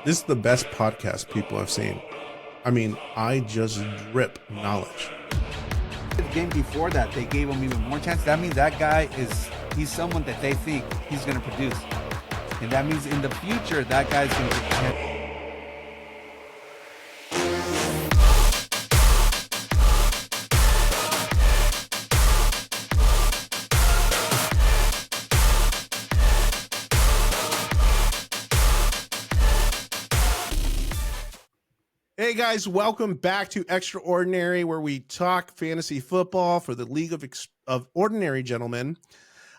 This is the best podcast people have seen. I mean, I just drip knowledge. The game before that, they gave him even more chance. That means that guy he's someone that they think he's going to produce. And that means in the future, that guy's going to get. Hey guys, welcome back to Extraordinary, where we talk fantasy football for the League of Ordinary Gentlemen.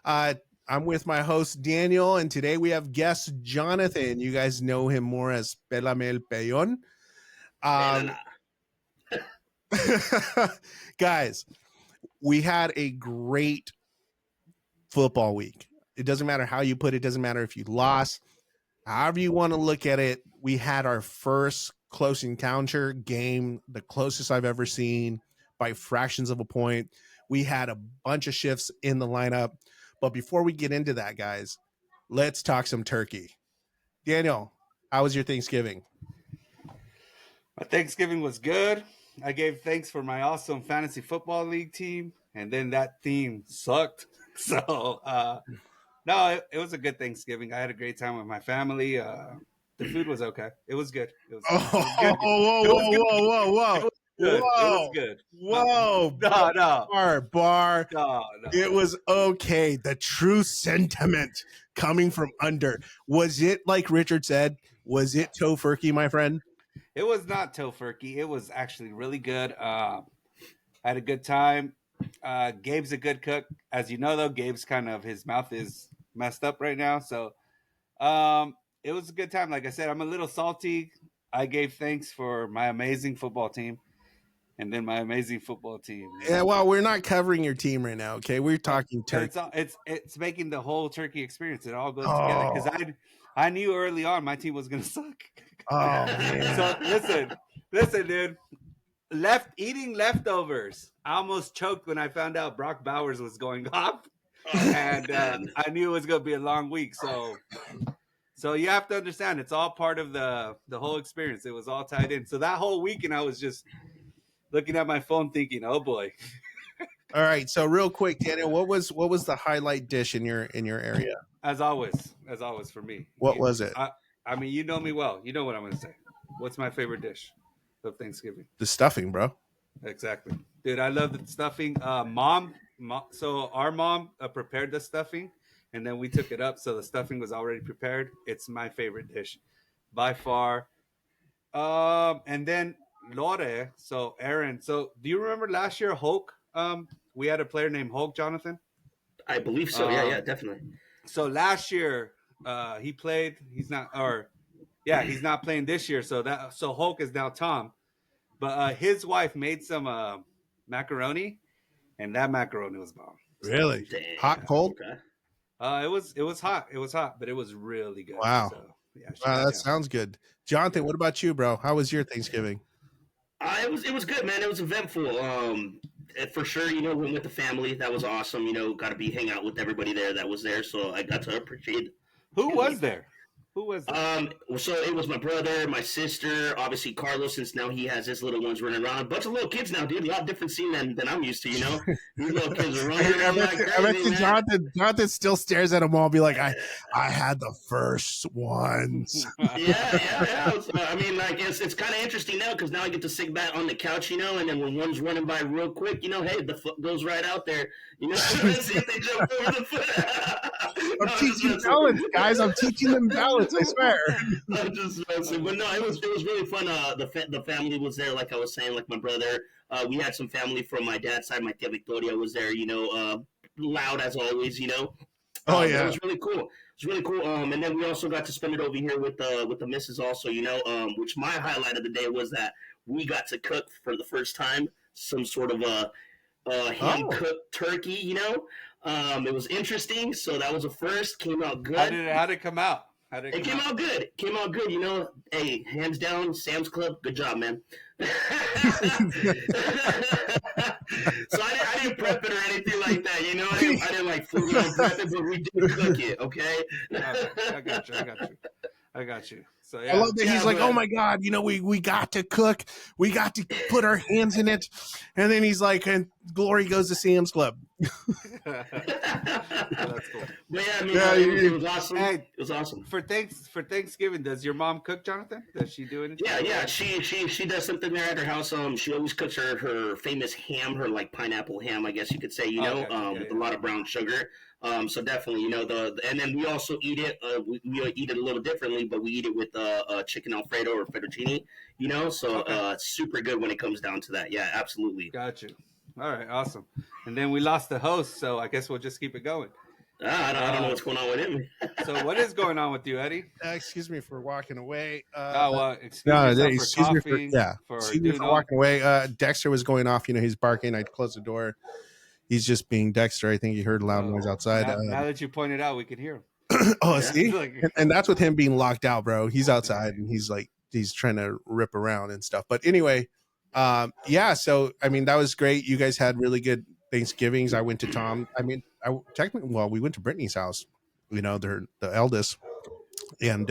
I'm with my host Daniel, and today we have guest Jonathan. You guys know him more as Pélame el Pellón. Guys, we had a great football week. It doesn't matter how you put it. It doesn't matter if you lost. However you want to look at it, we had our first close encounter game, the closest I've ever seen by fractions of a point. We had a bunch of shifts in the lineup. But before we get into that, guys, let's talk some turkey. Daniel, how was your Thanksgiving? My Thanksgiving was good. I gave thanks for my awesome fantasy football league team, and then that team sucked. So, no, it was a good Thanksgiving. I had a great time with my family. The food was okay. It was good. It was good. Whoa. It was good. Whoa. No. Bar. No. It was okay. The true sentiment coming from under. Was it, like Richard said, was it tofurkey, my friend? It was not tofurkey. It was actually really good. I had a good time. Gabe's a good cook. As you know, though, Gabe's his mouth is messed up right now. So it was a good time. Like I said, I'm a little salty. I gave thanks for my amazing football team. And then my amazing football team. Yeah, well, we're not covering your team right now, okay? We're talking turkey. It's making the whole turkey experience. It all goes together. Because I knew early on my team was going to suck. Oh, man. So listen, dude. Eating leftovers. I almost choked when I found out Brock Bowers was going off. And I knew it was going to be a long week. So you have to understand, it's all part of the whole experience. It was all tied in. So that whole weekend, I was just looking at my phone thinking, oh boy. All right. So real quick, Daniel, what was the highlight dish in your area? As always for me. What was it? I mean, you know me well. You know what I'm going to say. What's my favorite dish of Thanksgiving? The stuffing, bro. Exactly. Dude, I love the stuffing. So our mom prepared the stuffing, and then we took it up. So the stuffing was already prepared. It's my favorite dish by far. And then Lore, so Aaron. So do you remember last year, Hulk? We had a player named Hulk, Jonathan. I believe so. Yeah, definitely. So last year, he played. He's not playing this year. So Hulk is now Tom. But his wife made some macaroni, and that macaroni was bomb. Really? Damn. Hot, cold? Okay. It was hot. It was hot, but it was really good. Wow. So, Wow, that sounds good. Jonathan, what about you, bro? How was your Thanksgiving? It was good, man. It was eventful. For sure, went with the family. That was awesome. Got to hang out with everybody there that was there. So I got to appreciate. Who was there? So it was my brother, my sister, obviously Carlos, since now he has his little ones running around. A bunch of little kids now, dude. A lot different scene than I'm used to, These little kids are running around like crazy, I bet you Jonathan still stares at them all, be like, I had the first ones. Yeah. So, I mean, like, it's kind of interesting now because now I get to sit back on the couch, and then when one's running by real quick, hey, the foot goes right out there, see if they jump over the foot. I'm teaching balance, guys. I'm teaching them balance. I swear. I'm just messing, but no, it was really fun. The family was there, like I was saying, like my brother. We had some family from my dad's side. My tia Victoria was there. Loud as always. Oh yeah, it was really cool. And then we also got to spend it over here with the missus also. Which my highlight of the day was that we got to cook for the first time some sort of a hand cooked turkey. It was interesting. So that was a first. Came out good. How did it come out? It came out good. Hey, hands down, Sam's Club. Good job, man. So I didn't prep it or anything like that. I didn't like food prep it, but we did cook it. Okay. I got you. So I love that he's like, but- oh my God, we got to cook. We got to put our hands in it. And then he's like, and Glory goes to Sam's Club. That's cool. But yeah, I mean, Yeah, it was awesome. Hey, It was awesome. For Thanksgiving, does your mom cook, Jonathan? Does she do anything? Yeah. She does something there at her house. She always cooks her famous ham, her like pineapple ham, I guess you could say. With a lot of brown sugar. So definitely, and then we also eat it. We eat it a little differently, but we eat it with chicken Alfredo or fettuccine. So it's super good when it comes down to that. Yeah, absolutely. Got you. All right, awesome. And then we lost the host, so I guess we'll just keep it going. I don't know what's going on with him. So what is going on with you, Eddie? Excuse me for walking away. Excuse yourself excuse for me coughing. excuse me for walking away. Dexter was going off. He's barking. I closed the door. He's just being Dexter. I think he heard a loud noise outside. Now that you pointed out, we could hear him. See? And that's with him being locked out, bro. He's outside and he's trying to rip around and stuff. But anyway, so I mean, that was great. You guys had really good Thanksgivings. I went to Tom. I mean, we went to Brittany's house. They're the eldest, and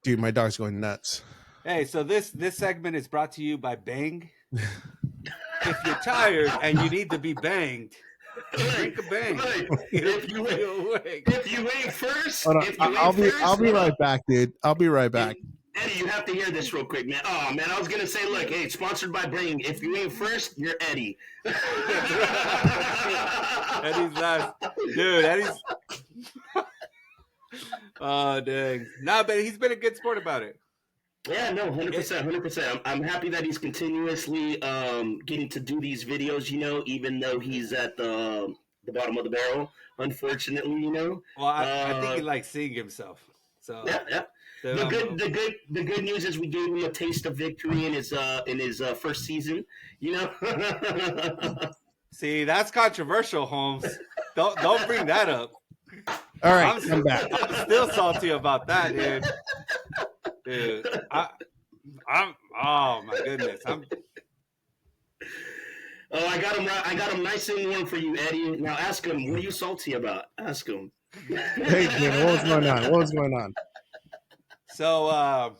dude, my dog's going nuts. Hey, so this segment is brought to you by Bang. If you're tired and you need to be banged, drink a Bang. If you ain't first, I'll be right back, dude. I'll be right back. Eddie, you have to hear this real quick, man. Oh man, I was gonna say, look, hey, sponsored by Bang. If you ain't first, you're Eddie. Eddie's last, dude. Eddie's. Oh dang! Nah, but he's been a good sport about it. Yeah, no, 100%. I'm happy that he's continuously getting to do these videos. Even though he's at the bottom of the barrel, unfortunately. Well, I think he likes seeing himself. So yeah. The good news is we gave him a taste of victory in his first season. See, that's controversial, Holmes. Don't bring that up. All right, I'm back. I'm still salty about that, dude. Dude, I'm. Oh my goodness, I'm. Oh, I got him right. I got him nice and warm for you, Eddie. Now ask him, what are you salty about? Ask him. Hey, dude, what's going on? So,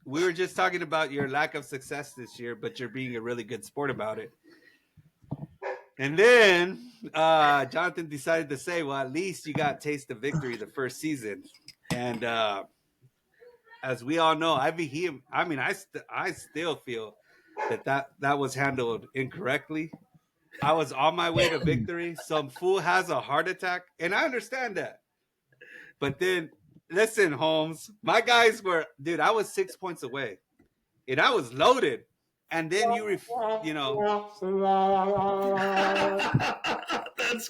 we were just talking about your lack of success this year, but you're being a really good sport about it. And then Jonathan decided to say, well, at least you got taste of victory the first season. And as we all know, I still feel that was handled incorrectly. I was on my way to victory. Some fool has a heart attack, and I understand that. But then, listen, Holmes, my guys were, dude, I was 6 points away, and I was loaded. And then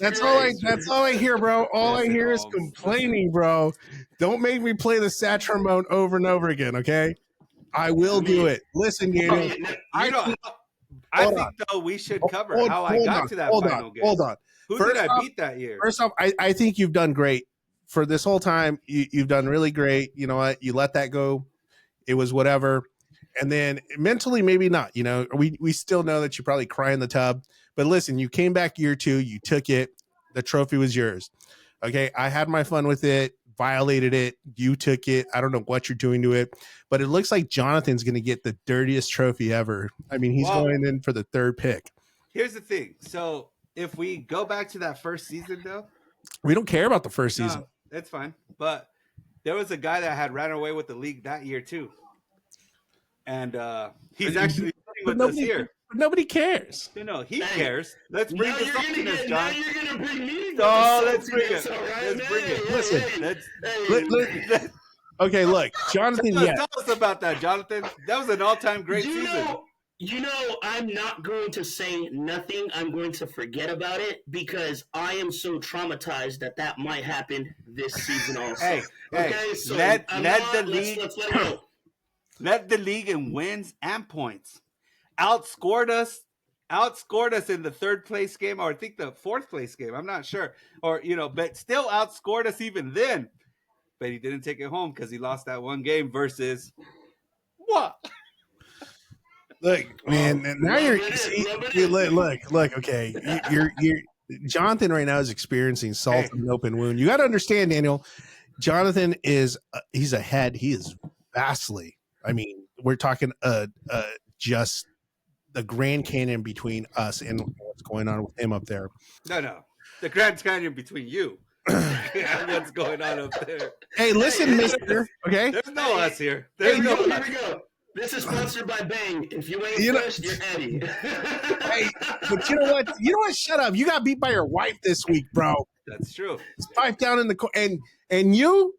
That's all I hear, bro. All I hear is complaining, bro. Don't make me play the sad trombone over and over again, okay? I will do it. Listen, Daniel. I think though we should cover how I got to that final game. Hold on. Who did I beat that year? First off, I think you've done great for this whole time. You've done really great. You know what? You let that go. It was whatever. And then mentally, maybe not. We still know that you probably cry in the tub. But listen, you came back year 2. You took it. The trophy was yours. Okay, I had my fun with it. Violated it. You took it. I don't know what you're doing to it, but it looks like Jonathan's going to get the dirtiest trophy ever. I mean, he's going in for the 3rd pick. Here's the thing. So if we go back to that first season, though, we don't care about the first season. That's fine. But there was a guy that had ran away with the league that year too. And he's actually with us here. Nobody cares. No, he cares. Let's bring this up to this, John. Now you're gonna bring me. Let's bring it. Let's bring it. Listen. Okay, look, Jonathan. Tell us about that, Jonathan. That was an all-time great season. I'm not going to say nothing. I'm going to forget about it because I am so traumatized that might happen this season also. Hey, so let the league. Let's let it go. Led the league in wins and points. Outscored us in the 3rd place game, or I think the 4th place game. I'm not sure. Or, but still outscored us even then. But he didn't take it home because he lost that one game versus what? Look, man, now look, okay. You're Jonathan right now is experiencing salt in an open wound. You got to understand, Daniel, Jonathan is he's ahead. He is vastly. I mean, we're talking just the Grand Canyon between us and what's going on with him up there. No. The Grand Canyon between you and what's going on up there. Hey, listen, mister. Okay. There's no us here. Here we go. This is sponsored by Bang. If you ain't first, you're Eddie. Hey, but you know what? Shut up. You got beat by your wife this week, bro. That's true. It's 5 down in the and you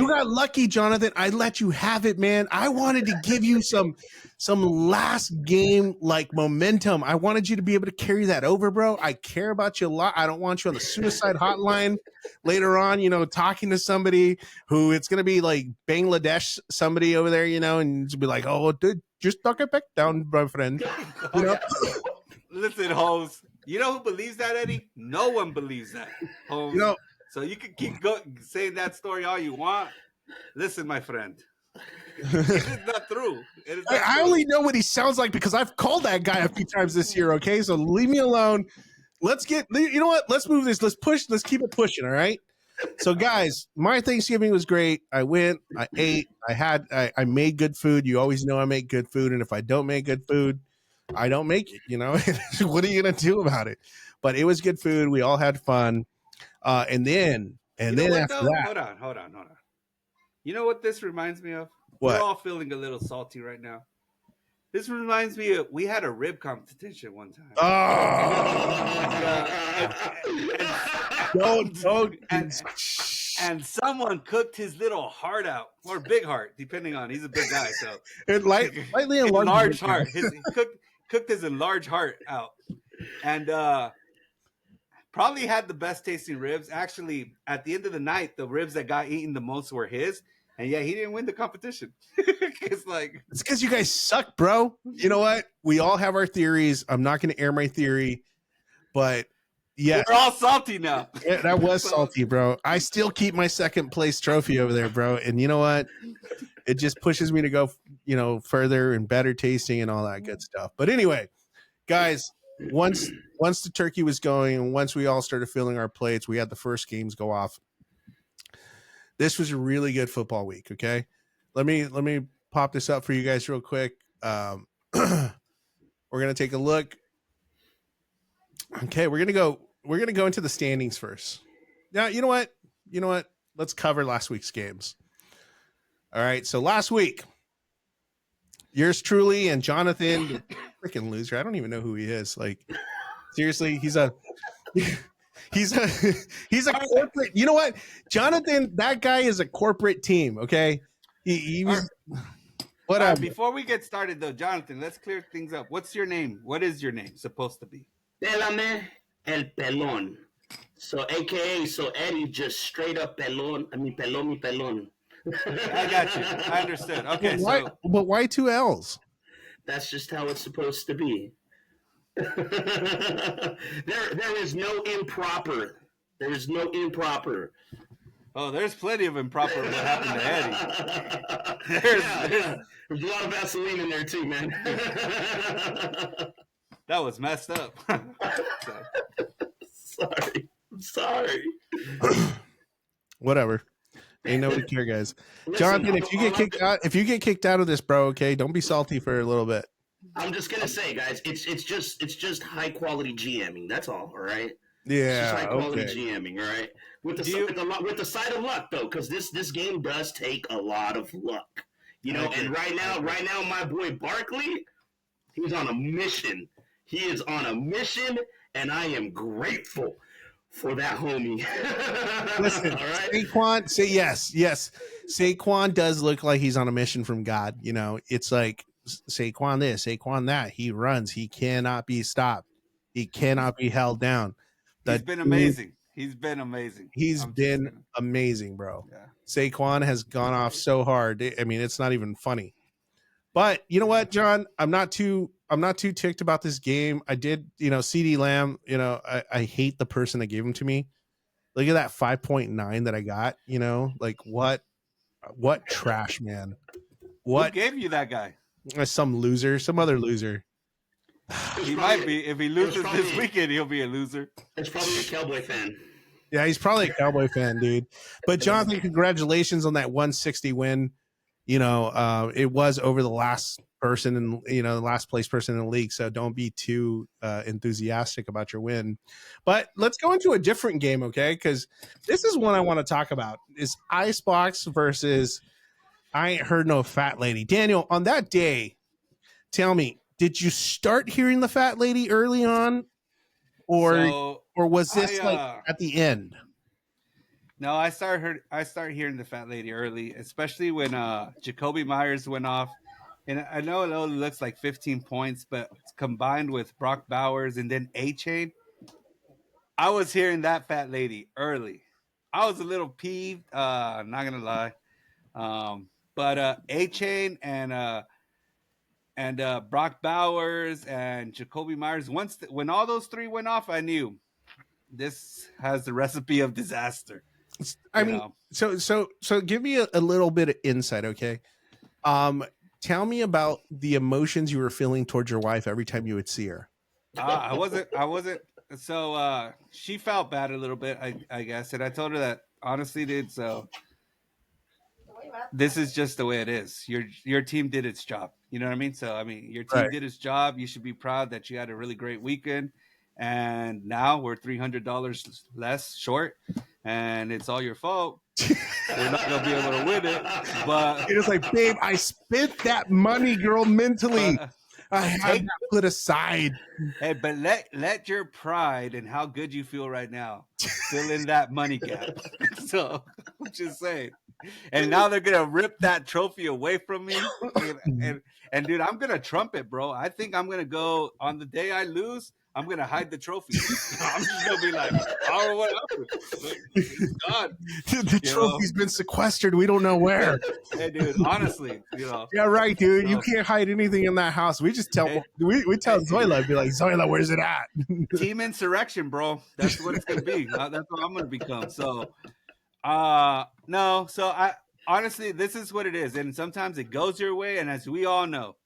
got lucky, Jonathan. I let you have it, man. I wanted to give you some last game like momentum. I wanted you to be able to carry that over, bro. I care about you a lot. I don't want you on the suicide hotline later on, talking to somebody who it's going to be like Bangladesh, somebody over there, and just be like, oh, dude, just knock it back down, my friend. Listen, Holmes, you know who believes that, Eddie? No one believes that, Holmes. So you can keep saying that story all you want. Listen, my friend. It is not true. I only know what he sounds like because I've called that guy a few times this year, okay? So leave me alone. Let's move this. Let's push. Let's keep it pushing, all right? So, guys, my Thanksgiving was great. I went, I ate, I made good food. You always know I make good food. And if I don't make good food, I don't make it, What are you going to do about it? But it was good food. We all had fun. And then after that. Hold on. You know what this reminds me of? What? We're all feeling a little salty right now. This reminds me of we had a rib competition one time. And someone cooked his little heart out, or big heart, depending on. He's a big guy, so lightly enlarged heart. He cooked his enlarged heart out, and probably had the best tasting ribs. Actually, at the end of the night, the ribs that got eaten the most were his. And yeah, he didn't win the competition. It's because you guys suck, bro. You know what? We all have our theories. I'm not going to air my theory, but yeah, we're all salty now. Yeah, that was salty, bro. I still keep my second place trophy over there, bro. And you know what? It just pushes me to go, further and better tasting and all that good stuff. But anyway, guys, once the turkey was going and once we all started filling our plates, we had the first games go off. This was a really good football week. Okay. Let me pop this up for you guys real quick. We're going to take a look. Okay. We're going to go into the standings first. Now, you know what? Let's cover last week's games. All right. So last week, yours truly and Jonathan, freaking loser. I don't even know who he is. Like, seriously, he's a corporate. You know what, Jonathan? That guy is a corporate team. Okay, he was. Whatever. Before we get started, though, Jonathan, let's clear things up. What's your name? What is your name supposed to be? Pélame el pelón. So, AKA, Eddie just straight up pelón. I mean, pelón mi pelón. I got you. I understood. Okay, but why 2 L's? That's just how it's supposed to be. There is no improper. There is no improper. Oh, there's plenty of improper what happened to Eddie. There's a lot of Vaseline in there too, man. That was messed up. Sorry. Whatever. Ain't nobody care, guys. Jonathan, if you get kicked out of this, bro, okay, don't be salty for a little bit. I'm just gonna say, guys, it's just high quality GMing. That's all right. Yeah, it's just high quality GMing, all right. With the side of luck, though, because this game does take a lot of luck, And right now, my boy Barkley, he's on a mission. He is on a mission, and I am grateful for that homie. Listen, all right? Saquon, say yes. Saquon does look like he's on a mission from God. It's like Saquon this, Saquon that. He runs. He cannot be stopped. He cannot be held down. He's been amazing. He's been amazing, bro. Yeah. Saquon has gone off so hard. I mean, it's not even funny. But you know what, John? I'm not too ticked about this game. I did, CD Lamb, I hate the person that gave him to me. Look at that 5.9 that I got, like what trash, man. What gave you that guy? Some other loser. He might be. If he loses this weekend, he'll be a loser. It's probably a Cowboy fan. Yeah, he's probably a Cowboy fan, dude. But Jonathan, congratulations on that 160 win. You know, it was over the last person and the last place person in the league. So don't be too enthusiastic about your win. But let's go into a different game, okay? Because this is one I want to talk about: is Icebox versus I Ain't Heard No Fat Lady. Daniel, on that day, tell me, did you start hearing the Fat Lady early on, or So was this like I at the end? no, I started hearing the Fat Lady early, especially when Jacoby Myers went off. And I know it only looks like 15 points, but combined with Brock Bowers and then A Chain, I was hearing that Fat Lady early. I was a little peeved, not gonna lie. But A Chain and Brock Bowers and Jacoby Myers, when all those three went off, I knew this has the recipe of disaster. I mean, so give me a little bit of insight, okay? Tell me about the emotions you were feeling towards your wife every time you would see her. I wasn't. So she felt bad a little bit, I guess, and I told her that honestly, dude. So this is just the way it is. Your team did its job. You know what I mean? So I mean, your team Right. did its job. You should be proud that you had a really great weekend. And now we're $300 less short, and it's all your fault. We're not gonna be able to win it, but It was like, babe, I spent that money, girl, mentally. I had that put aside. Hey, but let your pride and how good you feel right now fill in that money gap. So I'm just saying. And now they're gonna rip that trophy away from me. And dude, I'm gonna trump it, bro. I think I'm gonna go on the day I lose. I'm gonna hide the trophy. I'm just gonna be like, oh, what happened? It's gone. The trophy's been sequestered. We don't know where. Hey, dude, honestly, Yeah, right, dude. You can't hide anything in that house. We just tell we tell Zoila, be like, Zoila, where's it at? Team insurrection, bro. That's what it's gonna be. That's what I'm gonna become. So no, so I honestly, this is what it is, and sometimes it goes your way, and as we all know,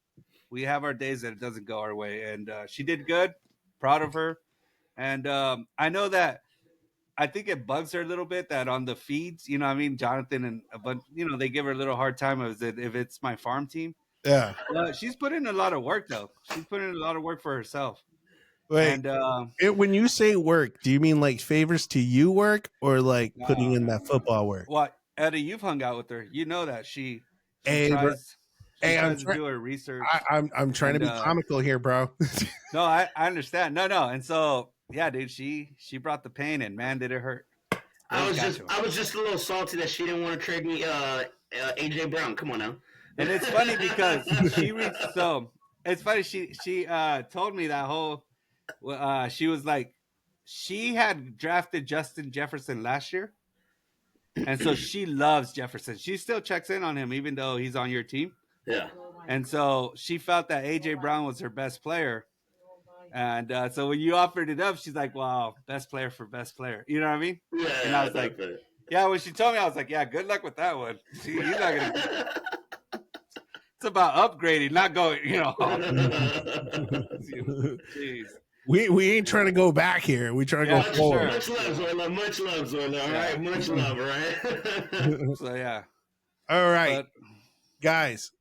we have our days that it doesn't go our way, and she did good, proud of her, and I know that I think it bugs her a little bit that on the feeds, you know what I mean, Jonathan and a bunch, they give her a little hard time if it's my farm team. Yeah, she's put in a lot of work though. She's put in a lot of work for herself. Wait, and when you say work, do you mean like favors to you work or like putting in that football work? Well, Eddie, you've hung out with her. You know that she Hey, tries I'm to do her research. I'm trying to be comical here, bro. No, I understand. No, and so yeah, dude, she brought the pain, and man, did it hurt. I was just a little salty that she didn't want to trade me AJ Brown. Come on now. And it's funny because she reached it's funny she told me that whole she was like, she had drafted Justin Jefferson last year, and so she loves Jefferson. She still checks in on him even though he's on your team. Yeah. And so she felt that AJ Brown was her best player. And so when you offered it up, she's like, wow, best player for best player. You know what I mean? Yeah. And I was like, yeah, when she told me, I was like, yeah, good luck with that one. He's not going to. It's about upgrading, not going, Jeez. We ain't trying to go back here. We trying to go forward. Much love, Zoila. Much love, Zoila. All right, much love, right? So yeah. All right, guys.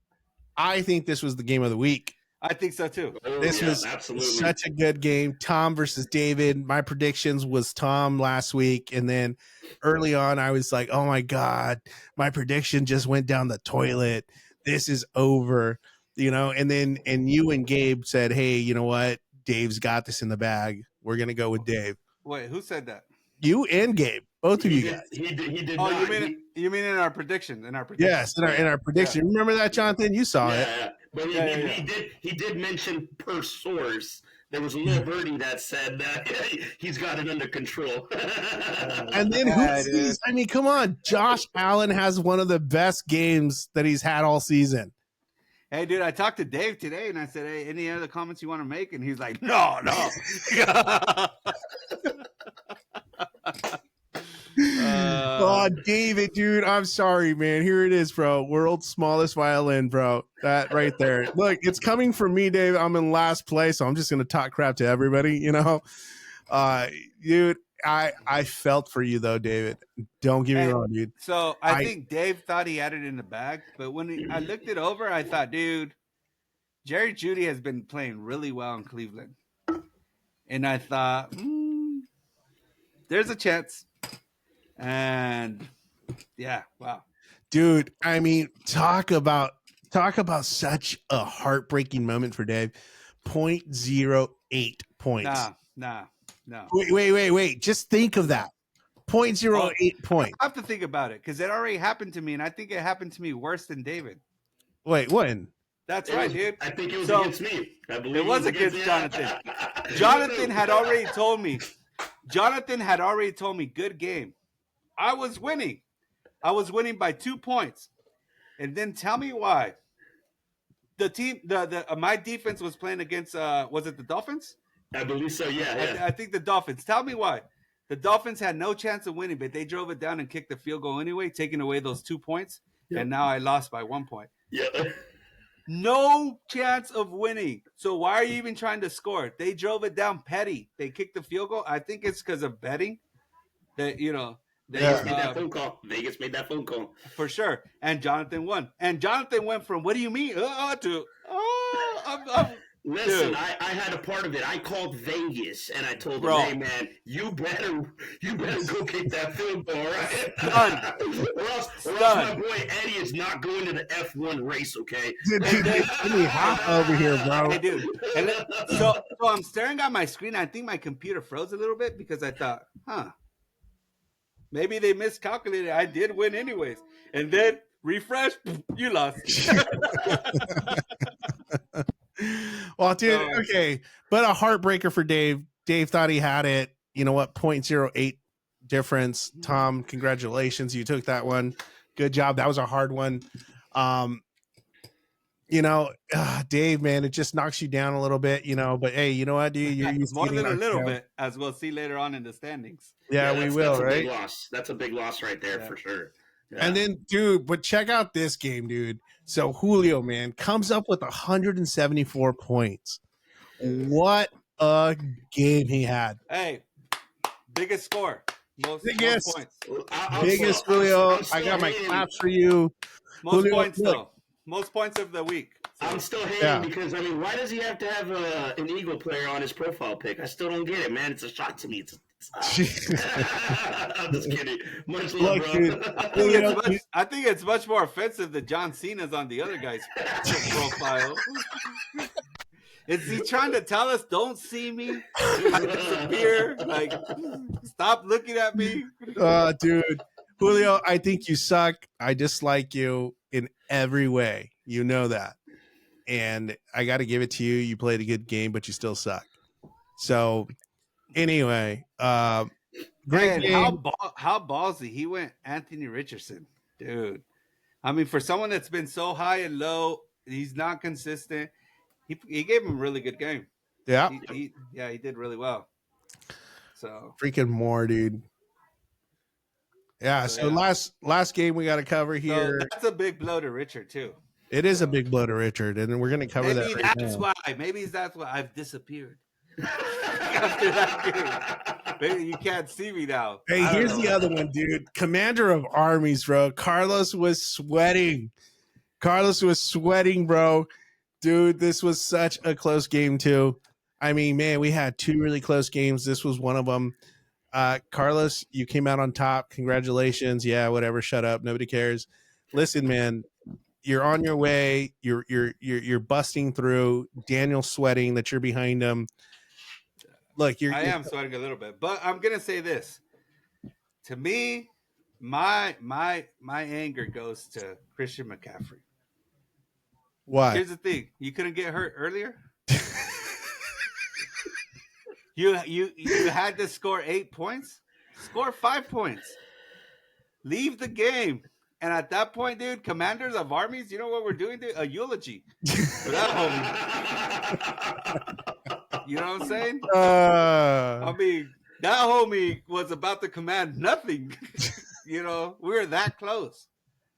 I think this was the game of the week. I think so too. This was absolutely such a good game. Tom versus David. My predictions was Tom last week, and then early on, I was like, "Oh my god, my prediction just went down the toilet. This is over." And then you and Gabe said, "Hey, you know what? Dave's got this in the bag. We're gonna go with Dave." Wait, who said that? You and Gabe, both of you guys. He did. Oh, not. you mean in our prediction? Yes, in our prediction. Yeah. Remember that, Jonathan? You saw it. Yeah. But he did mention per source. There was a little birdie that said that he's got it under control. And then who sees? I mean, come on. Josh Allen has one of the best games that he's had all season. Hey, dude, I talked to Dave today, and I said, hey, any other comments you want to make? And he's like, no. Oh, David, dude, I'm sorry, man. Here it is, bro. World's smallest violin, bro. That right there. Look, it's coming from me, Dave. I'm in last place, so I'm just gonna talk crap to everybody, Dude, I felt for you though, David. Don't get me wrong, dude. So I think Dave thought he had it in the bag, but when I looked it over, I thought, dude, Jerry Jeudy has been playing really well in Cleveland, and I thought, there's a chance, and yeah, wow, dude. I mean, talk about such a heartbreaking moment for Dave. 0.08 points. No. Wait. Just think of that. 0.08 points. I have to think about it because it already happened to me, and I think it happened to me worse than David. Wait, when? That's right, dude. I think it was against me. I believe it was against Jonathan. Jonathan had already told me. Good game. I was winning. By 2 points, and then tell me why. The team, my defense was playing against. Was it the Dolphins? I believe so. Yeah. I think the Dolphins. Tell me why. The Dolphins had no chance of winning, but they drove it down and kicked the field goal anyway, taking away those 2 points. Yep. And now I lost by 1 point. Yeah. No chance of winning. So why are you even trying to score? They drove it down petty. They kicked the field goal. I think it's because of betting. That Vegas made that phone call. For sure. And Jonathan won. And Jonathan went from, what do you mean? Listen, I had a part of it. I called Vegas and I told them, hey man, you better go kick that field goal, right? or else my boy Eddie is not going to the F1 race, okay? Dude, let me hop over here, bro. Hey, dude. And so I'm staring at my screen. I think my computer froze a little bit because I thought, maybe they miscalculated. I did win anyways. And then refresh, you lost. Well, dude, okay. But a heartbreaker for Dave. Dave thought he had it. You know what? 0.08 difference. Tom, congratulations. You took that one. Good job. That was a hard one. Dave, man, it just knocks you down a little bit, but hey, you know what, dude? You're more than a little bit, as we'll see later on in the standings. Yeah, we will, right? Big loss. That's a big loss right there for sure. Yeah. And then, dude, but check out this game, dude. So Julio, man, comes up with 174 points. What a game he had. Hey, biggest score. Most points. Biggest Julio. I got my claps for you. Most Julio, points, though. Most points of the week. So. I'm still hating because, why does he have to have an Eagle player on his profile pic? I still don't get it, man. It's a shock to me. I'm just kidding. Much love, bro. I think it's much more offensive that John Cena's on the other guy's profile. Is he trying to tell us, don't see me? I disappear. Like, stop looking at me. Dude. Julio, I think you suck. I dislike you in every way. You know that. And I got to give it to you. You played a good game, but you still suck. So, anyway, great game. How ballsy. He went Anthony Richardson. Dude. I mean, for someone that's been so high and low, he's not consistent. He gave him a really good game. Yeah. He did really well. So freaking more, dude. Yeah, so last game we got to cover here. So that's a big blow to Richard too. It is a big blow to Richard, and we're going to cover that right now. Maybe that's why I've disappeared. After that game. Maybe you can't see me now. Hey, here's the other one, dude. Commander of Armies, bro. Carlos was sweating, bro. Dude, this was such a close game too. I mean, man, we had two really close games. This was one of them. Carlos, you came out on top. Congratulations. Yeah, whatever. Shut up. Nobody cares. Listen, man, you're on your way. You're busting through. Daniel's sweating that you're behind him. Look, I am sweating a little bit, but I'm gonna say this. To me, my anger goes to Christian McCaffrey. Why? Here's the thing: you couldn't get hurt earlier. You had to score 8 points. Score 5 points. Leave the game. And at that point, dude, commanders of armies, you know what we're doing, dude? A eulogy for that homie. You know what I'm saying? I mean, that homie was about to command nothing. We were that close.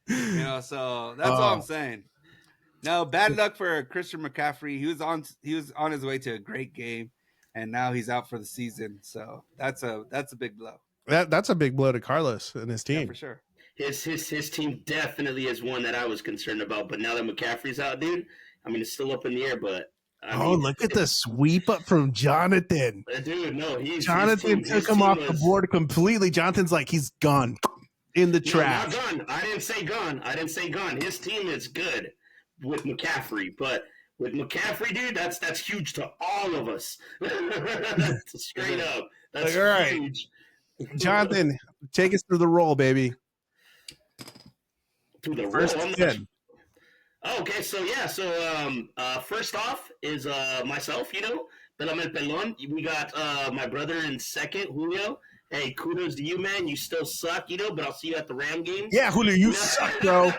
So that's all I'm saying. No, bad luck for Christian McCaffrey. He was on his way to a great game. and now he's out for the season. So that's a big blow. That's a big blow to Carlos and his Yeah, team. for sure. His team definitely is one that I was concerned about, but now that McCaffrey's out, dude, I mean it's still up in the air. But I mean, Look at the sweep up from Jonathan. Dude, no, Jonathan took him off the board completely. Jonathan's like, he's gone in the trash. No, not gone. I didn't say gone. His team is good with McCaffrey, but with McCaffrey, dude, that's huge to all of us. Straight up, that's all right, huge. Jonathan, take us through the roll, baby. Through the First roll. 10. Okay, so first off is myself, Pelam el Pelon. We got my brother in second, Julio. Hey, kudos to you, man. You still suck, but I'll see you at the Ram games. Yeah, Julio, you suck, bro.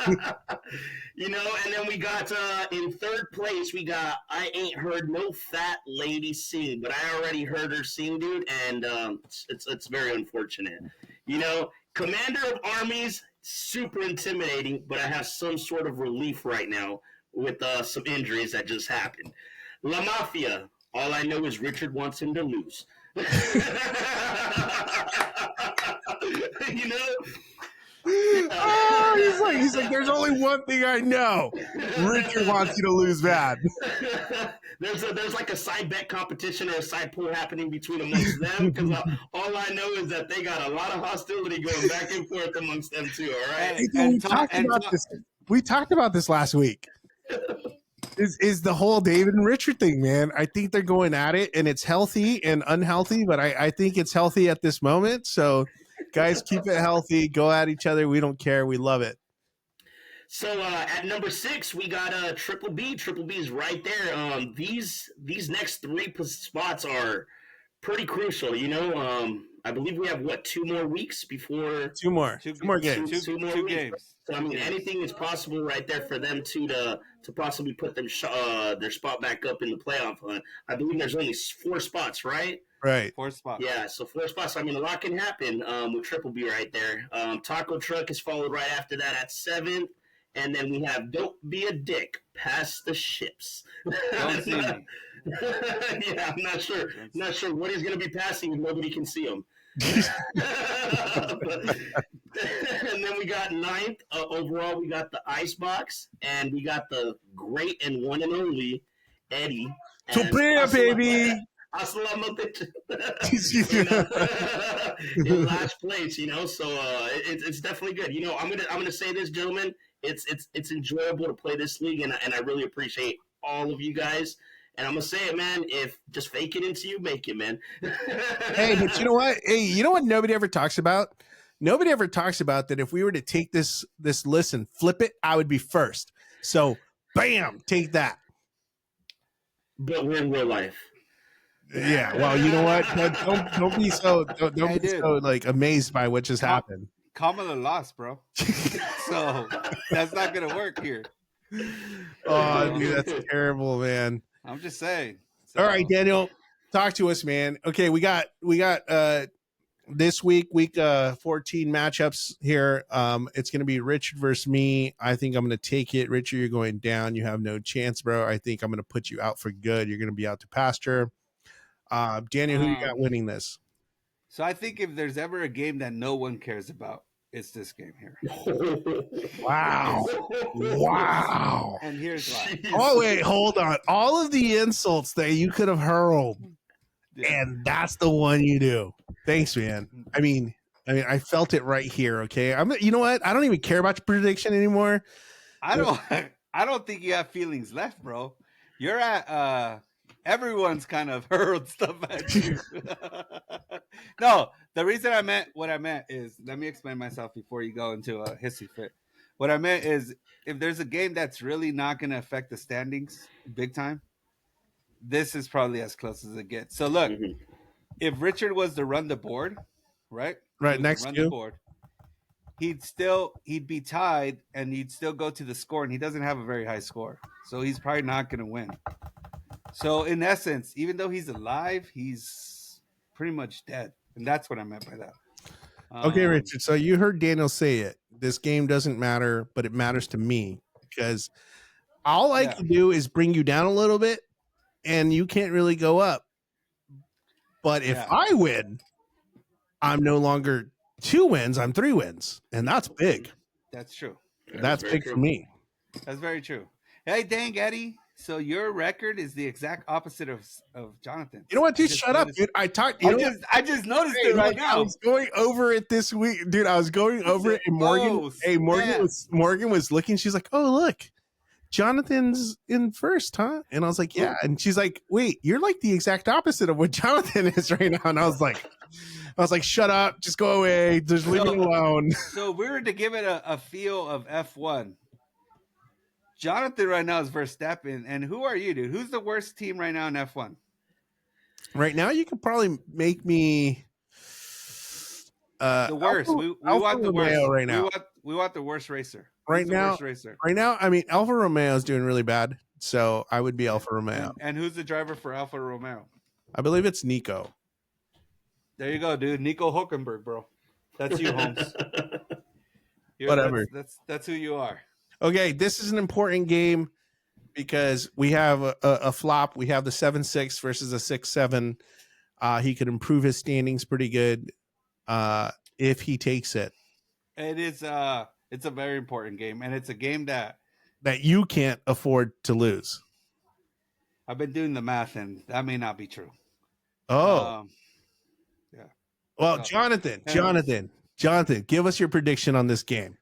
And then we got in third place, we got I Ain't Heard No Fat Lady Sing, but I already heard her sing, dude, and it's very unfortunate. Commander of Armies, super intimidating, but I have some sort of relief right now with some injuries that just happened. La Mafia, all I know is Richard wants him to lose. He's like, there's only one thing I know. Richard wants you to lose bad. There's like a side bet competition or a side pool happening between amongst them, because all I know is that they got a lot of hostility going back and forth amongst them too. All right. We talked about this last week. Is the whole David and Richard thing, man. I think they're going at it, and it's healthy and unhealthy, but I think it's healthy at this moment. So, guys, keep it healthy. Go at each other. We don't care. We love it. So at number 6, we got Triple B. Triple B is right there. These next 3 spots are pretty crucial. I believe we have 2 more weeks before 2 more games. Two more games. So I mean, anything is possible right there for them to possibly put them their spot back up in the playoff hunt. I believe there's only 4 spots, right? Right. 4 spots. Yeah, so 4 spots. I mean, a lot can happen with Triple B right there. Taco Truck is followed right after that at 7th. And then we have Don't Be a Dick, Pass the Ships. Don't see me. Yeah, I'm not sure. Not sure what he's going to be passing if nobody can see him. And then we got 9th. Overall, we got the Icebox, and we got the great and one and only Eddie. Supreme, baby. In last place, so it's definitely good. I'm gonna say this, gentlemen. It's enjoyable to play this league, and I really appreciate all of you guys. And I'm gonna say it, man. If just fake it until you make it, man. Hey, but you know what? Hey, you know what nobody ever talks about? Nobody ever talks about that if we were to take this list and flip it, I would be first. So, bam, take that. But we're in real life. Yeah, well, you know what? Don't be so like amazed by what just happened. Kamala lost, bro. So that's not gonna work here. Oh, dude, that's terrible, man. I'm just saying. So. All right, Daniel, talk to us, man. Okay, we got this week 14 matchups here. It's gonna be Richard versus me. I think I'm gonna take it. Richard, you're going down. You have no chance, bro. I think I'm gonna put you out for good. You're gonna be out to pasture. Daniel, who you got winning this? So I think if there's ever a game that no one cares about, it's this game here. Wow. And here's why. Oh, wait, hold on. All of the insults that you could have hurled, and that's the one you do. Thanks, man. I mean, I felt it right here, okay? You know what? I don't even care about your prediction anymore. I don't think you have feelings left, bro. You're at everyone's kind of hurled stuff at you. No, the reason what I meant is, let me explain myself before you go into a hissy fit. What I meant is, if there's a game that's really not going to affect the standings big time, this is probably as close as it gets. So look, if Richard was to run the board, right next to the board, he'd be tied, and he'd still go to the score, and he doesn't have a very high score, so he's probably not going to win. So in essence, even though he's alive, he's pretty much dead. And that's what I meant by that. Okay, Richard. So you heard Daniel say it. This game doesn't matter, but it matters to me, because all I can do is bring you down a little bit, and you can't really go up. But if I win, I'm no longer 2 wins, I'm 3 wins. And that's big. That's true. That's big for me. That's very true. Hey, dang, Eddie. So your record is the exact opposite of Jonathan's. You know what, dude? Shut up, dude. I talked. I just noticed it right now. I was going over it this week, dude. I was going over it, and Morgan. Morgan was looking. She's like, "Oh, look, Jonathan's in first, huh?" And I was like, "Yeah." And she's like, "Wait, you're like the exact opposite of what Jonathan is right now." And I was like, "Shut up, just go away, just leave me alone." So if we were to give it a feel of F1. Jonathan right now is Verstappen, and who are you, dude? Who's the worst team right now in F1? Right now, you could probably make me the worst. We want the worst right now. We want the worst racer. Right now, I mean, Alfa Romeo is doing really bad, so I would be Alfa Romeo. And who's the driver for Alfa Romeo? I believe it's Nico. There you go, dude. Nico Hulkenberg, bro. That's you, Holmes. Whatever. That's who you are. Okay, this is an important game because we have a flop. We have the 7-6 versus a 6-7. He could improve his standings pretty good if he takes it. It is. It's a very important game, and it's a game that you can't afford to lose. I've been doing the math, and that may not be true. Oh, yeah. Well, Jonathan, give us your prediction on this game.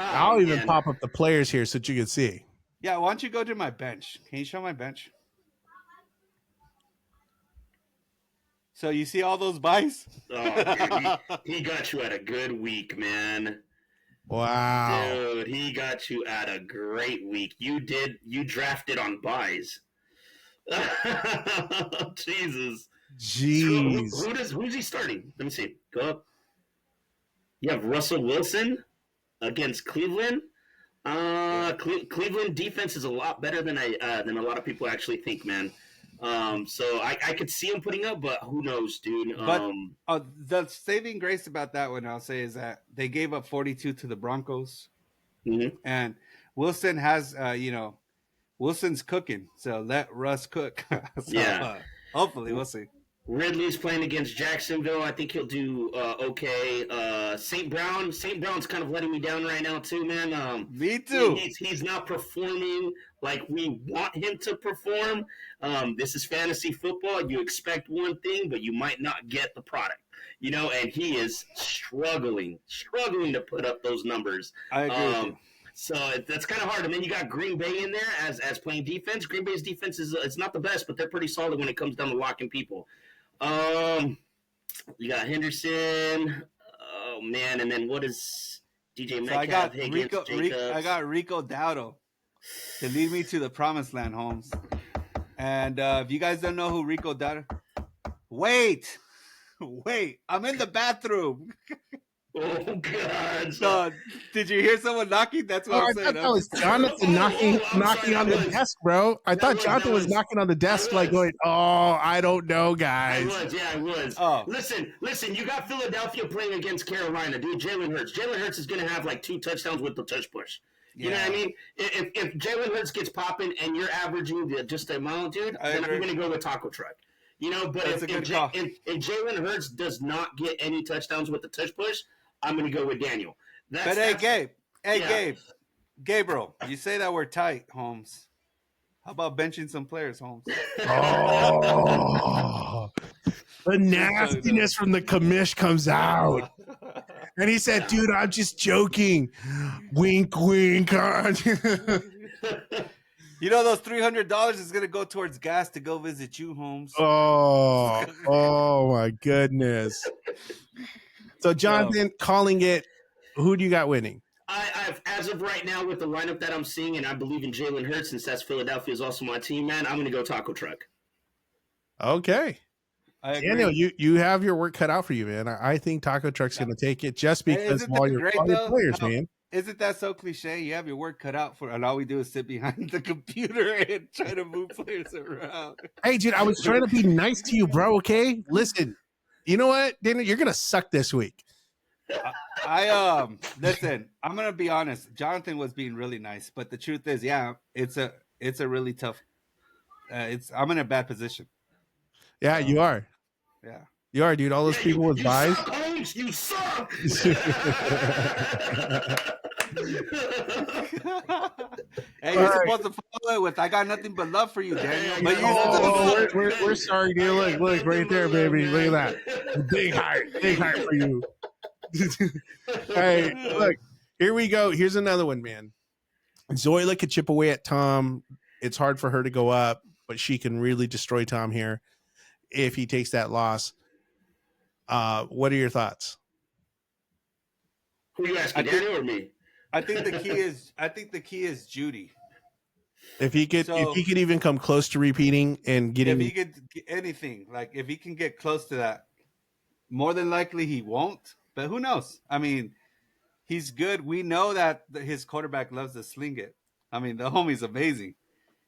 I'll even pop up the players here so that you can see. Yeah, why don't you go to my bench? Can you show my bench? So you see all those buys? Oh, dude, he got you at a good week, man. Wow. Dude, he got you at a great week. You drafted on buys. Jesus. Jeez. Who's he starting? Let me see. Go up. You have Russell Wilson against Cleveland. Cleveland defense is a lot better than a lot of people actually think, man. So I could see him putting up, but who knows, dude. But the saving grace about that one, I'll say, is that they gave up 42 to the Broncos, and Wilson has, Wilson's cooking, so let Russ cook. Hopefully we'll see. Ridley's playing against Jacksonville. I think he'll do okay. St. Brown's kind of letting me down right now too, man. Me too. He's not performing like we want him to perform. This is fantasy football. You expect one thing, but you might not get the product. And he is struggling to put up those numbers. I agree with you. So that's kind of hard. And then you got Green Bay in there as playing defense. Green Bay's defense it's not the best, but they're pretty solid when it comes down to locking people. You got Henderson. Oh man, and then what is DJ Metcalf? I got Rico Dowdle to lead me to the promised land, Holmes. And if you guys don't know who Rico Dowdle, wait, I'm in the bathroom. Oh God! So, did you hear someone knocking? That's what I'm saying. That was Jonathan knocking on the desk, bro. I thought Jonathan was knocking on the desk, like going, "Oh, I don't know, guys." I was. Oh. Listen. You got Philadelphia playing against Carolina, dude. Jalen Hurts is going to have like 2 touchdowns with the touch push. You know what I mean? If Jalen Hurts gets popping and you're averaging just the amount, dude, then I'm going to go with Taco Truck. But if Jalen Hurts does not get any touchdowns with the touch push, I'm going to go with Daniel. Gabriel, you say that we're tight, Holmes. How about benching some players, Holmes? Oh, the nastiness from the commish comes out. And he said, dude, I'm just joking. Wink, wink. Those $300 is going to go towards gas to go visit you, Holmes. Oh my goodness. So, Jonathan, calling it, who do you got winning? I've, as of right now, with the lineup that I'm seeing, and I believe in Jalen Hurts, since that's Philadelphia is also my team, man, I'm going to go Taco Truck. Okay. Daniel, you have your work cut out for you, man. I think Taco Truck's going to take it just because of all your players, man. Isn't that so cliche? You have your work cut out for, and all we do is sit behind the computer and try to move players around. Hey, dude, I was trying to be nice to you, bro, okay? Listen. You know what, Daniel? You're gonna suck this week. Listen. I'm gonna be honest. Jonathan was being really nice, but the truth is, it's a really tough. I'm in a bad position. Yeah, you are. Yeah. You are, dude. All those people with buys. Suck, Holmes, you suck. Hey, you're supposed to follow it with "I got nothing but love for you, Daniel." But you we're sorry, dude. Look right there, baby. Look at that. Big heart for you. Hey, look, here we go. Here's another one, man. Zoila could chip away at Tom. It's hard for her to go up, but she can really destroy Tom here if he takes that loss. What are your thoughts? Who are you asking, Daniel or me? I think the key is Judy. If he could even come close to repeating and getting, if he could get anything, like if he can get close to that, more than likely he won't. But who knows? I mean, he's good. We know that his quarterback loves to sling it. I mean, the homie's amazing.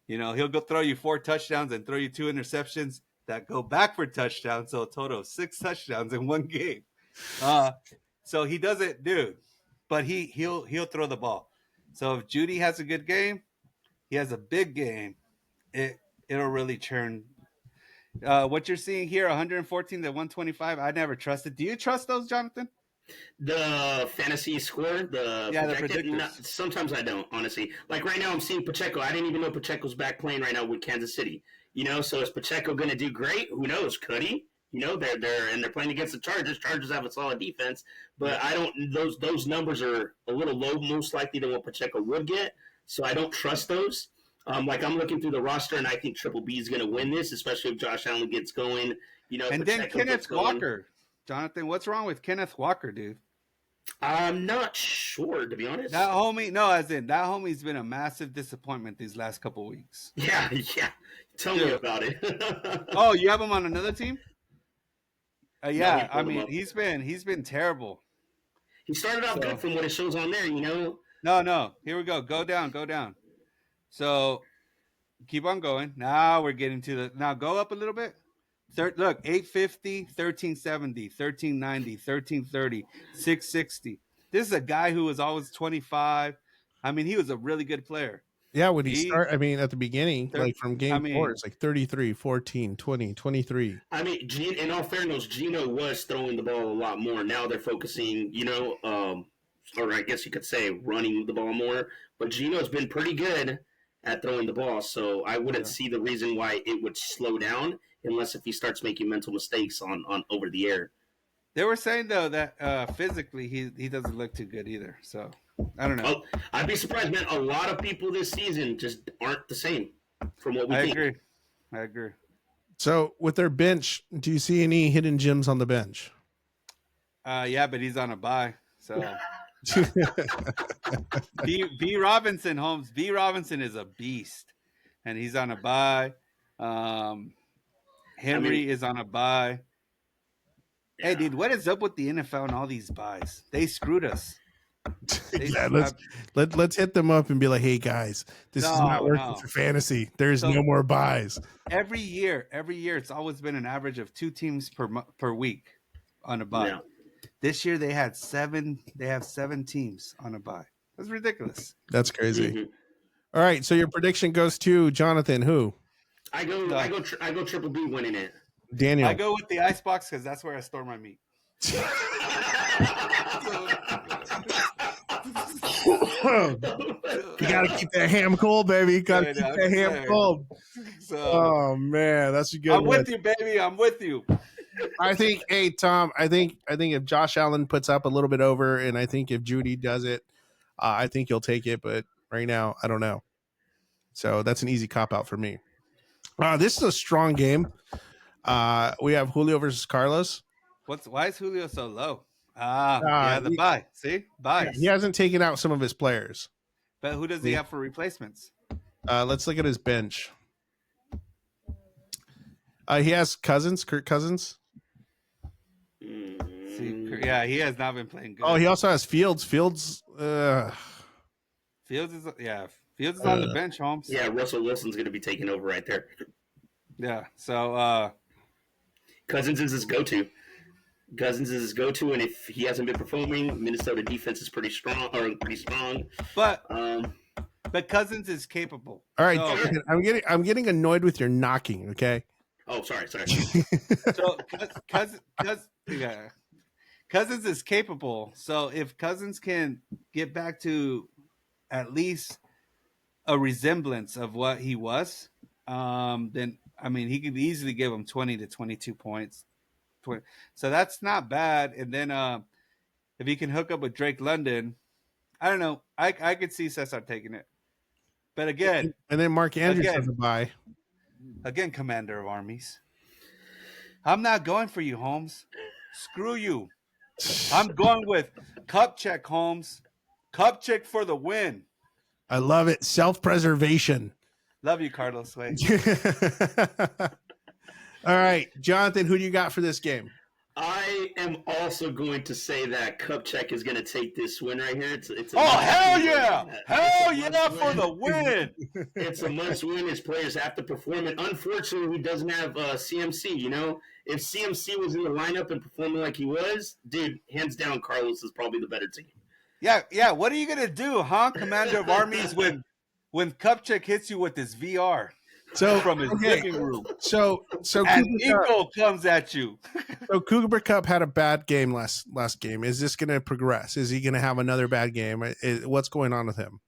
You know, he'll go throw you 4 touchdowns and throw you 2 interceptions that go back for touchdowns. So a total of 6 touchdowns in one game. So he doesn't, dude. But he'll throw the ball. So if Judy has a good game, he has a big game. It'll really churn. What you're seeing here, 114 to 125. I never trusted. Do you trust those, Jonathan? The fantasy score, the predictors. Sometimes I don't, honestly. Like right now, I'm seeing Pacheco. I didn't even know Pacheco's back playing right now with Kansas City. You know, so is Pacheco going to do great? Who knows? Could he? You know, they're playing against the Chargers. Chargers have a solid defense, but I don't. Those numbers are a little low, most likely than what Pacheco would get. So I don't trust those. Like I'm looking through the roster, and I think Triple B is going to win this, especially if Josh Allen gets going. You know, and Pacheco then Kenneth Walker. Jonathan, what's wrong with Kenneth Walker, dude? I'm not sure, to be honest. That homie's been a massive disappointment these last couple weeks. Yeah. Tell me about it. Oh, you have him on another team? Yeah, I mean, he's been terrible. He started out good from what it shows on there, you know. No. Here we go. Go down. So keep on going. Now we're getting to now go up a little bit. Look, 850, 1370, 1390, 1330, 660. This is a guy who was always 25. I mean, he was a really good player. Yeah, when he started, I mean, at the beginning, like from game 4, it's like 33, 14, 20, 23. I mean, in all fairness, Geno was throwing the ball a lot more. Now they're focusing, you know, or I guess you could say running the ball more. But Geno's been pretty good at throwing the ball, so I wouldn't see the reason why it would slow down unless if he starts making mental mistakes on over the air. They were saying, though, that physically he doesn't look too good either, so I don't know. I'd be surprised, man. A lot of people this season just aren't the same from what we think. I agree. So with their bench, do you see any hidden gems on the bench? Yeah, but he's on a bye, so... B Robinson, Holmes. B Robinson is a beast, and he's on a bye. Henry is on a bye. Yeah. Hey, dude, what is up with the NFL and all these buys? They screwed us. Let's hit them up and be like, hey guys, this is not working for fantasy. There's no more buys. Every year, it's always been an average of 2 teams per week on a bye. Yeah. This year they had 7. They have 7 teams on a bye. That's ridiculous. That's crazy. Mm-hmm. All right, so your prediction goes to Jonathan. Who? I go Triple B winning it. Daniel. I go with the Icebox because that's where I store my meat. You gotta keep that ham cold, baby. You gotta keep that ham cold. So, oh man, that's a good. I'm with you, baby. I'm with you. I think, hey Tom, I think if Josh Allen puts up a little bit over, and I think if Judy does it, I think he'll take it. But right now, I don't know. So that's an easy cop out for me. This is a strong game. We have Julio versus Carlos. Why is Julio so low? The bye. See, bye. Yeah, he hasn't taken out some of his players. But who does he have for replacements? Let's look at his bench. He has Kirk Cousins. Yeah, he has not been playing good. Oh, he also has Fields. Fields is on the bench, Holmes. Yeah, Russell Wilson's going to be taking over right there. Yeah, so Cousins is his go-to. And if he hasn't been performing, Minnesota defense is pretty strong. But Cousins is capable. All right, so, I'm getting annoyed with your knocking. Okay, Oh, sorry. So yeah, Cousins is capable. So if Cousins can get back to at least a resemblance of what he was, then I mean he could easily give him 20 to 22 points. 20. So that's not bad. And then if he can hook up with Drake London, I don't know. I could see Cesar taking it. But again, And then Mark Andrews has a bye. Again, Commander of Armies. I'm not going for you, Holmes. Screw you. I'm going with Kupchak, Holmes. Kupchak for the win. I love it. Self-preservation. Love you, Carlos Way. All right, Jonathan, who do you got for this game? I am also going to say that Kupchak is going to take this win right here. It's hell yeah! Hell yeah for the win! It's a must win. His players have to perform, and unfortunately, he doesn't have CMC. You know, if CMC was in the lineup and performing like he was, dude, hands down, Carlos is probably the better team. Yeah. What are you gonna do, huh, Commander of Armies, when Kupchak hits you with his VR? So from his living room. So and Nico comes at you. So Cooper Kupp had a bad game last game. Is this going to progress? Is he going to have another bad game? What's going on with him?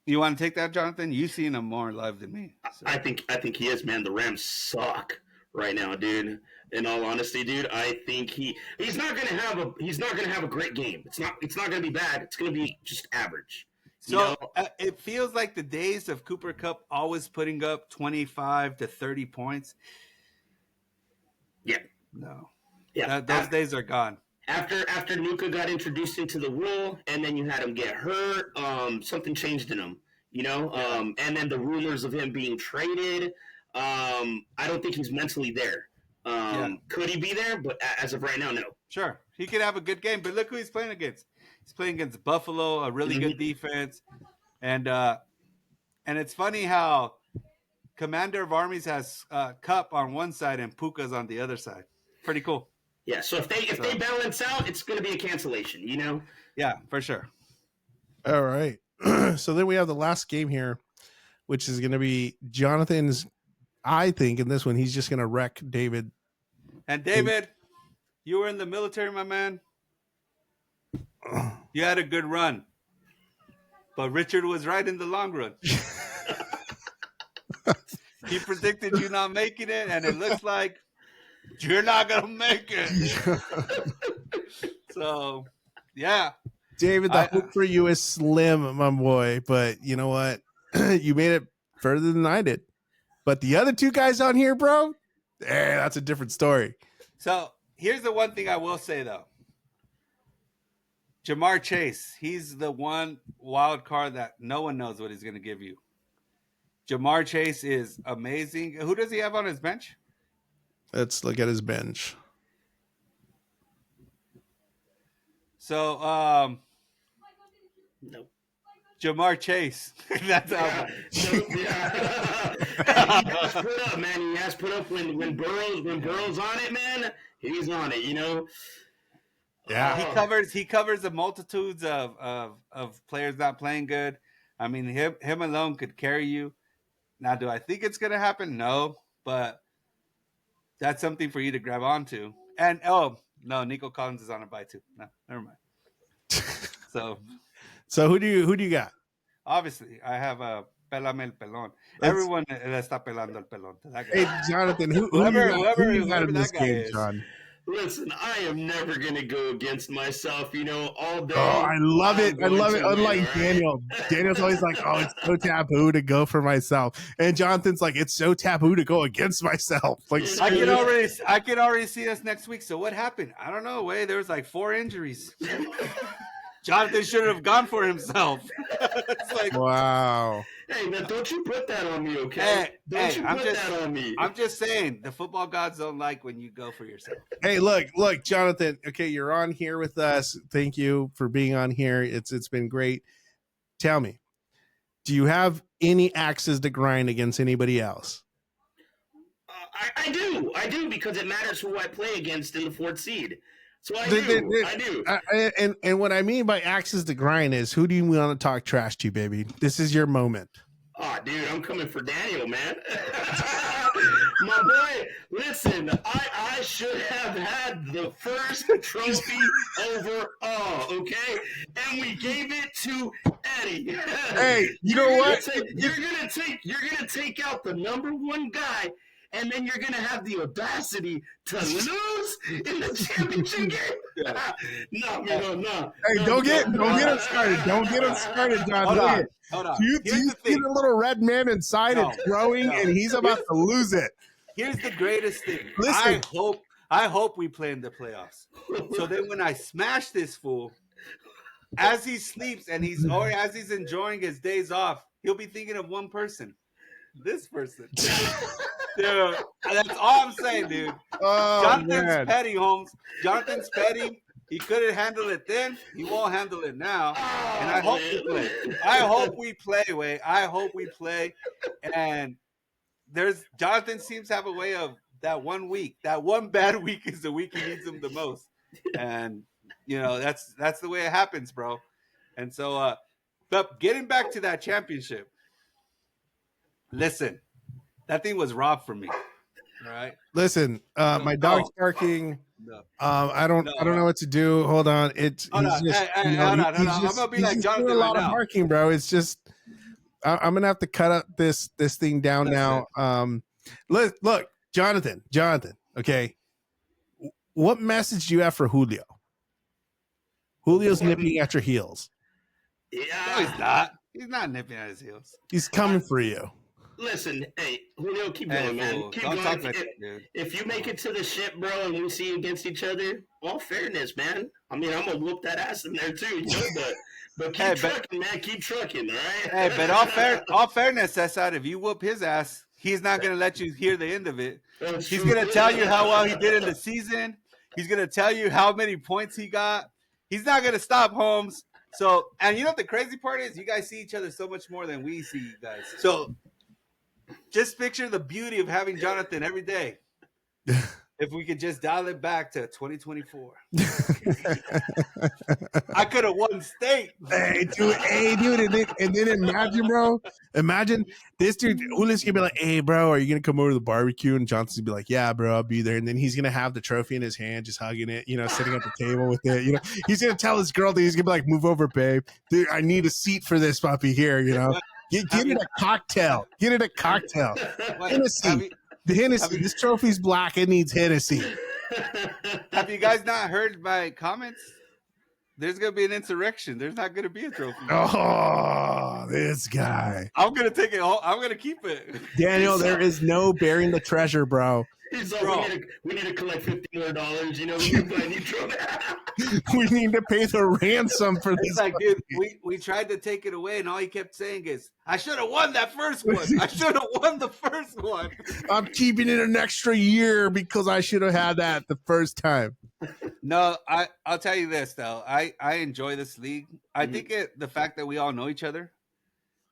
You want to take that, Jonathan? You've seen him more live than me. So. I think he is, man. The Rams suck right now, dude. In all honesty, dude, I think he's not gonna have a great game. It's not gonna be bad. It's gonna be just average. So it feels like the days of Cooper Kupp always putting up 25 to 30 points. Yeah. No. Yeah. Those days are gone. After Nuka got introduced into the rule, and then you had him get hurt, something changed in him, you know? And then the rumors of him being traded, I don't think he's mentally there. Could he be there? But as of right now, no. Sure. He could have a good game, but look who he's playing against. He's playing against Buffalo, a really good defense. And it's funny how Commander of Armies has Kupp on one side and Puka's on the other side. Pretty cool. Yeah, so if they balance out, it's going to be a cancellation, you know? Yeah, for sure. All right. So then we have the last game here, which is going to be Jonathan's, I think, in this one, he's just going to wreck David. And David, you were in the military, my man. You had a good run. But Richard was right in the long run. He predicted you not making it, and it looks like you're not going to make it. So, yeah. David, the hope for you is slim, my boy. But you know what? You made it further than I did. But the other two guys on here, bro, that's a different story. So, here's the one thing I will say, though. Jamar Chase, he's the one wild card that no one knows what he's going to give you. Jamar Chase is amazing. Who does he have on his bench? Let's look at his bench. So, no. Jamar Chase. That's how. Yeah. He has put up, man. He has put up when Burrow's on it, man. He's on it, you know. Yeah, he covers the multitudes of players not playing good. I mean, him alone could carry you. Now, do I think it's gonna happen? No, but that's something for you to grab onto. And no, Nico Collins is on a bye too. No, never mind. So who do you got? Obviously, I have a Pelame el Pelón. Everyone le está pelando el pelón. Hey, Jonathan, whoever you got in this game, John? Listen, I am never going to go against myself, you know, all day. Oh, I love it. Unlike Daniel. Daniel's always like, oh, it's so taboo to go for myself. And Jonathan's like, it's so taboo to go against myself. Like, I can already see us next week. So what happened? I don't know. There was like 4 injuries. Jonathan should have gone for himself. It's like, wow. Hey, man, don't you put that on me, okay? Don't you put that on me. I'm just saying, the football gods don't like when you go for yourself. Hey, look, Jonathan. Okay, you're on here with us. Thank you for being on here. It's been great. Tell me, do you have any axes to grind against anybody else? I do because it matters who I play against in the 4th seed. So I do. And what I mean by axes to grind is, who do you want to talk trash to, baby? This is your moment. Oh, dude, I'm coming for Daniel, man. My boy, listen, I should have had the first trophy overall, okay? And we gave it to Eddie. Hey, you know what? You're gonna take out the number one guy, and then you're gonna have the audacity to lose in the championship game. No. Hey, don't get him started. Don't get him started, John. Hold Look on. at- Hold on. Do you Here's see the thing. the little red man inside No, and throwing, no. and he's about to lose it? Here's the greatest thing. Listen. I hope we play in the playoffs. So then when I smash this fool, as he sleeps and or as he's enjoying his days off, he'll be thinking of one person. This person. Dude, that's all I'm saying, dude. Oh, Jonathan's man. petty, Holmes. Jonathan's petty. He couldn't handle it then. He won't handle it now. And I hope we play. I hope we play, Way. I hope we play. And Jonathan seems to have a way of that 1 week. That one bad week is the week he needs him the most. And that's the way it happens, bro. And so but getting back to that championship. Listen, that thing was robbed from me. All right. Listen, my dog's barking. No. I don't know what to do. Hold on. Hold on. I'm gonna be like Jonathan a lot right of now. barking, bro. It's just I'm gonna have to cut up this thing down now. Look, Jonathan. Okay, what message do you have for Julio? Julio's nipping at your heels. Yeah. No, he's not. He's not nipping at his heels. He's coming for you. Listen, hey, Julio, keep going, man. Keep don't going. talk like that, dude. If you make it to the ship, bro, and we see you against each other, all fairness, man. I mean, I'm gonna whoop that ass in there too, but keep trucking, man. Keep trucking, all right? Hey, but all fairness aside, if you whoop his ass, he's not gonna let you hear the end of it. He's gonna tell you how well he did in the season. He's gonna tell you how many points he got. He's not gonna stop, Holmes. So, and you know what the crazy part is? You guys see each other so much more than we see you guys. So, just picture the beauty of having Jonathan every day. If we could just dial it back to 2024. I could have won state. Hey, dude, and then imagine, bro. Imagine this dude, Ulis gonna be like, hey, bro, are you gonna come over to the barbecue? And Johnson's gonna be like, yeah, bro, I'll be there. And then he's gonna have the trophy in his hand, just hugging it, sitting at the table with it. He's gonna tell his girl that he's gonna be like, move over, babe. Dude, I need a seat for this puppy here, Get it a cocktail. Get it a cocktail. Hennessy. The Hennessy. This trophy's black. It needs Hennessy. Have you guys not heard my comments? There's going to be an insurrection. There's not going to be a trophy. Oh, this guy. I'm going to take it home. I'm going to keep it. Daniel, there is no burying the treasure, bro. He's like, we need to collect $50 more. We can buy a new trophy. We need to pay the ransom for this. It's like, dude, we tried to take it away, and all he kept saying is, I should have won that first one. I should have won the first one. I'm keeping it an extra year because I should have had that the first time. No, I'll tell you this, though. I enjoy this league. I think the fact that we all know each other.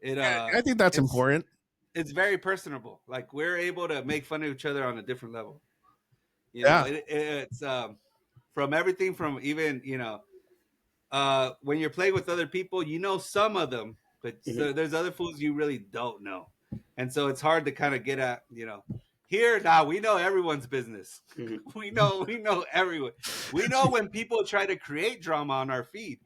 I think that's important. It's very personable. Like, we're able to make fun of each other on a different level. It's from everything from even, when you're playing with other people, some of them, but there's other fools you really don't know. And so it's hard to kind of get at, here now we know everyone's business. We know everyone. We know when people try to create drama on our feed.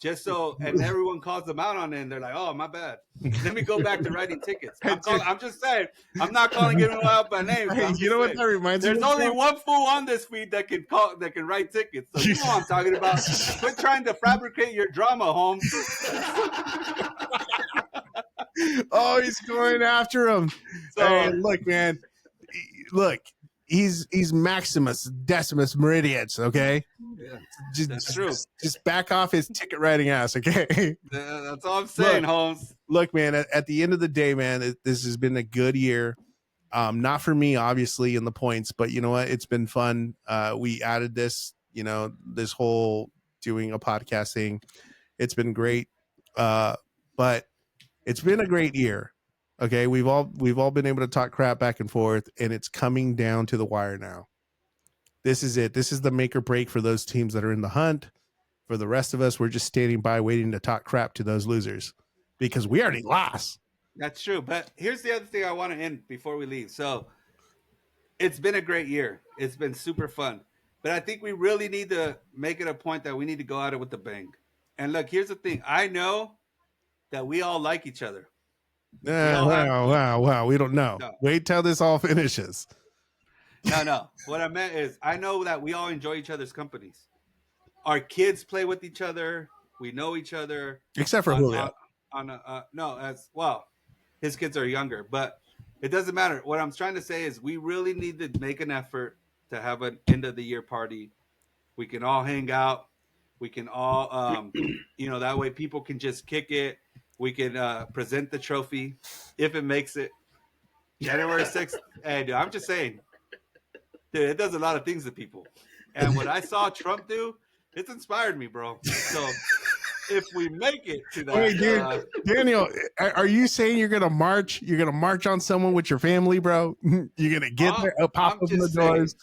And everyone calls them out on it, and they're like, "Oh, my bad. Let me go back to writing tickets." I'm just saying, I'm not calling anyone out by name. You know what that reminds me of? There's only one fool on this feed that can write tickets. So you know what I'm talking about. Quit trying to fabricate your drama, Holmes. Oh, he's going after him. So, hey, look, man. Look. He's Maximus Decimus Meridians, okay? Yeah, that's true. Just back off his ticket writing ass, okay? That's all I'm saying, Holmes. Look, man, at the end of the day, man, this has been a good year. Not for me, obviously, in the points, but you know what? It's been fun. We added this, this whole doing a podcast thing. It's been great. But it's been a great year. Okay, we've all been able to talk crap back and forth, and it's coming down to the wire now. This is it. This is the make or break for those teams that are in the hunt. For the rest of us, we're just standing by waiting to talk crap to those losers because we already lost. That's true. But here's the other thing I want to end before we leave. So it's been a great year. It's been super fun. But I think we really need to make it a point that we need to go at it with a bang. And look, here's the thing. I know that we all like each other. We all have Wow. We don't know. no, Wait till this all finishes. no. What I meant is I know that we all enjoy each other's companies. Our kids play with each other. We know each other. Except for Julio. No, as well, his kids are younger, but it doesn't matter. What I'm trying to say is we really need to make an effort to have an end of the year party. We can all hang out. We can all, that way people can just kick it. We can present the trophy if it makes it. January 6th. Hey, dude, I'm just saying, dude, it does a lot of things to people. And what I saw Trump do, it's inspired me, bro. So if we make it to that, Wait, dude, Daniel, are you saying you're gonna march? You're gonna march on someone with your family, bro? You're gonna get there, pop open the doors.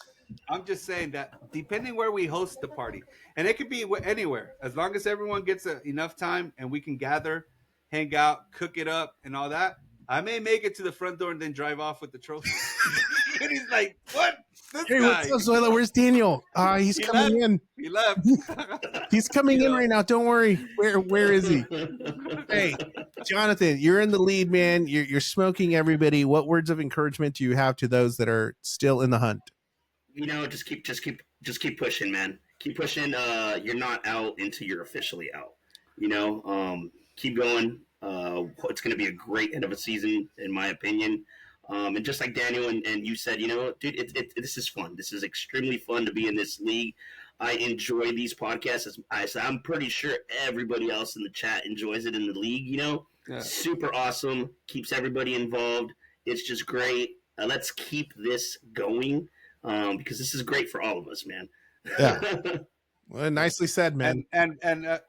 I'm just saying that depending where we host the party, and it could be anywhere, as long as everyone gets enough time and we can gather, hang out, cook it up, and all that. I may make it to the front door and then drive off with the trophy. And he's like, "What? This Hey, guy? what's up, Zoila? Where's Daniel? He's coming in. He left. He's coming in right now. Don't worry. Where is he? Hey, Jonathan, you're in the lead, man. You're smoking everybody. What words of encouragement do you have to those that are still in the hunt? Just keep pushing, man. Keep pushing. You're not out until you're officially out. Keep going. It's going to be a great end of a season, in my opinion. And just like Daniel and you said, dude, this is fun. This is extremely fun to be in this league. I enjoy these podcasts. I'm pretty sure everybody else in the chat enjoys it in the league. Yeah. Super awesome. Keeps everybody involved. It's just great. Let's keep this going because this is great for all of us, man. Yeah. Well, nicely said, man. And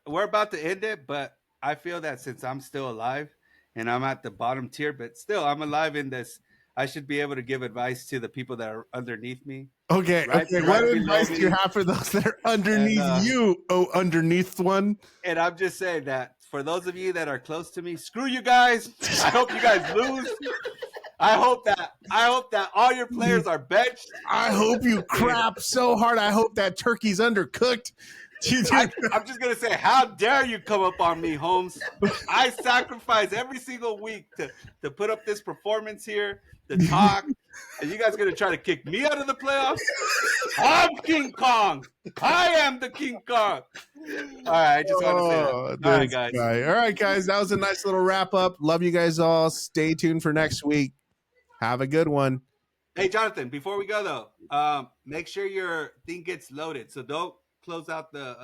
we're about to end it, but I feel that since I'm still alive and I'm at the bottom tier, but still I'm alive in this, I should be able to give advice to the people that are underneath me. Okay. What advice do you have for those that are underneath you? Oh, underneath one. And I'm just saying that for those of you that are close to me, screw you guys. I hope you guys lose. I hope that all your players are benched. I hope you crap so hard. I hope that turkey's undercooked. I'm just gonna say, how dare you come up on me, Holmes? I sacrifice every single week to put up this performance here, to talk, and you guys gonna try to kick me out of the playoffs? I'm King Kong. I am the King Kong. All right, I just want to say that. All right, guys. All right, guys. That was a nice little wrap up. Love you guys all. Stay tuned for next week. Have a good one. Hey, Jonathan, before we go, though, make sure your thing gets loaded. So don't close out the